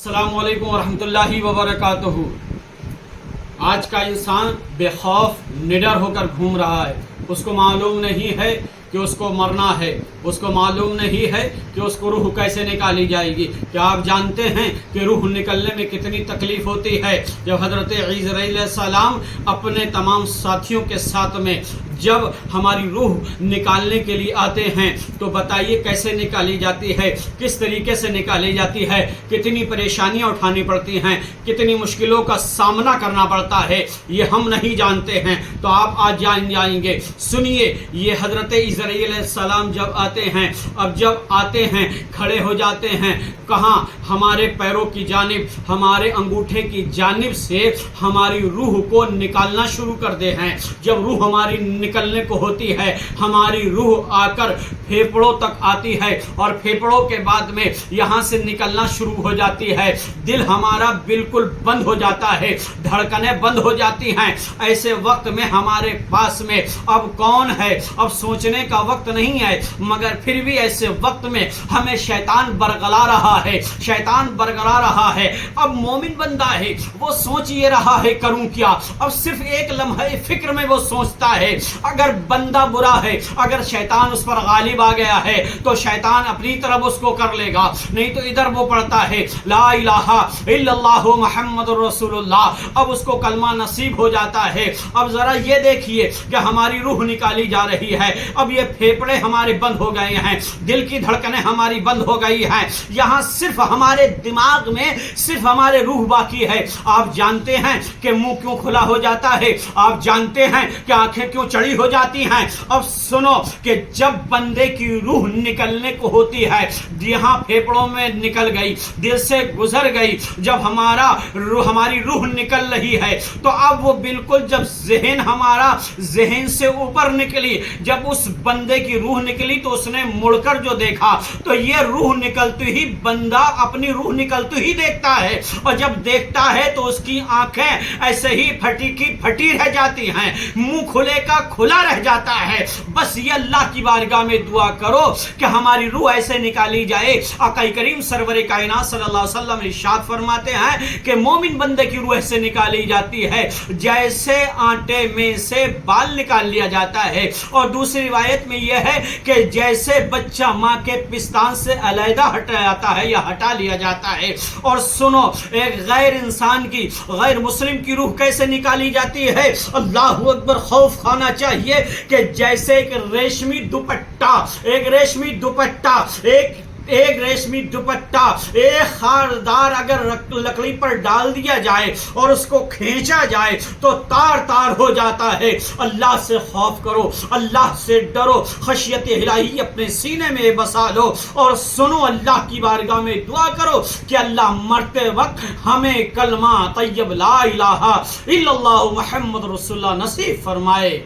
السلام علیکم ورحمۃ اللہ وبرکاتہ۔ آج کا انسان بے خوف نڈر ہو کر گھوم رہا ہے۔ اس کو معلوم نہیں ہے کہ اس کو مرنا ہے، اس کو معلوم نہیں ہے کہ اس کو روح کیسے نکالی جائے گی۔ کیا آپ جانتے ہیں کہ روح نکلنے میں کتنی تکلیف ہوتی ہے؟ جب حضرت عیسی علیہ السلام اپنے تمام ساتھیوں کے ساتھ میں جب ہماری روح نکالنے کے لیے آتے ہیں تو بتائیے کیسے نکالی جاتی ہے، کس طریقے سے نکالی جاتی ہے، کتنی پریشانیاں اٹھانی پڑتی ہیں، کتنی مشکلوں کا سامنا کرنا پڑتا ہے، یہ ہم نہیں جانتے ہیں۔ تو آپ آج جائیں گے۔ سنیے، یہ حضرت عیسی علیہ السلام جب آتے ہیں، اب جب آتے ہیں کھڑے ہو جاتے ہیں کہاں؟ ہمارے پیروں کی جانب، ہمارے انگوٹھے کی جانب سے ہماری روح کو نکالنا شروع کر دے ہیں۔ جب روح ہماری نکلنے کو ہوتی ہے، ہماری روح آ کر پھیپھڑوں تک آتی ہے اور پھیپھڑوں کے بعد میں یہاں سے نکلنا شروع ہو جاتی ہے۔ دل ہمارا بالکل بند ہو جاتا ہے، دھڑکنیں بند ہو جاتی ہیں۔ ایسے وقت میں ہمارے پاس میں اب کون ہے؟ اب سوچنے کا وقت نہیں ہے، مگر پھر بھی ایسے وقت میں ہمیں شیطان برگلا رہا ہے، شیطان برگلا رہا ہے۔ اب مومن بندہ ہے، وہ سوچ یہ رہا ہے کروں کیا؟ اب صرف ایک لمحہ فکر میں وہ سوچتا ہے اگر بندہ برا ہے، اگر شیطان اس پر غالب آ گیا ہے تو شیطان اپنی طرف اس کو کر لے گا، نہیں تو ادھر وہ پڑھتا ہے لا الہ الا اللہ محمد رسول اللہ، اب اس کو کلمہ نصیب ہو جاتا ہے۔ اب ذرا یہ دیکھیے کہ ہماری روح نکالی جا رہی ہے، اب یہ پھیپھڑے ہمارے بند ہو گئے ہیں، دل کی دھڑکنیں ہماری بند ہو گئی ہیں، یہاں صرف ہمارے دماغ میں صرف ہمارے روح باقی ہے۔ آپ جانتے ہیں کہ منہ کیوں کھلا ہو جاتا ہے؟ آپ جانتے ہیں کہ آنکھیں کیوں چڑی ہو جاتی ہیں؟ اب سنو کہ جب بندے کی روح نکلنے کو ہوتی ہے، یہاں پھیپھڑوں میں نکل گئی، دل سے گزر گئی، جب ہماری روح نکل رہی ہے تو اب وہ بالکل جب ہمارا ذہن سے اوپر نکلی، جب اس بندے کی روح نکلی تو اس نے مڑ کر جو دیکھا تو یہ روح نکلتی ہی بندہ اپنی روح نکلتی ہی دیکھتا ہے، اور جب دیکھتا ہے تو اس کی آنکھیں ایسے ہی پھٹی کی پھٹی رہ جاتی ہیں، منہ کھلے کا کھلا رہ جاتا ہے۔ بس یہ اللہ کی بارگاہ میں دعا کرو کہ ہماری روح ایسے نکالی جائے۔ آقا کریم سرور کائنات صلی اللہ علیہ وسلم ارشاد فرماتے ہیں کہ مومن بندے کی روح ایسے نکالی جاتی ہے جیسے آٹے میں سے بال نکال لیا جاتا ہے، اور دوسری روایت میں یہ ہے کہ جیسے بچہ ماں کے پستان سے علیحدہ ہٹا جاتا ہے یا ہٹا لیا جاتا ہے۔ اور سنو، ایک غیر انسان کی، غیر مسلم کی روح کیسے نکالی جاتی ہے؟ اللہ اکبر! خوف کھانا چاہیے کہ جیسے ایک ریشمی دوپٹہ ایک ریشمی دوپٹہ ایک خاردار اگر لکڑی پر ڈال دیا جائے اور اس کو کھینچا جائے تو تار تار ہو جاتا ہے۔ اللہ سے خوف کرو، اللہ سے ڈرو، خشیت الہی اپنے سینے میں بسا لو، اور سنو اللہ کی بارگاہ میں دعا کرو کہ اللہ مرتے وقت ہمیں کلمہ طیب لا الہ الا اللہ محمد رسول اللہ نصیب فرمائے۔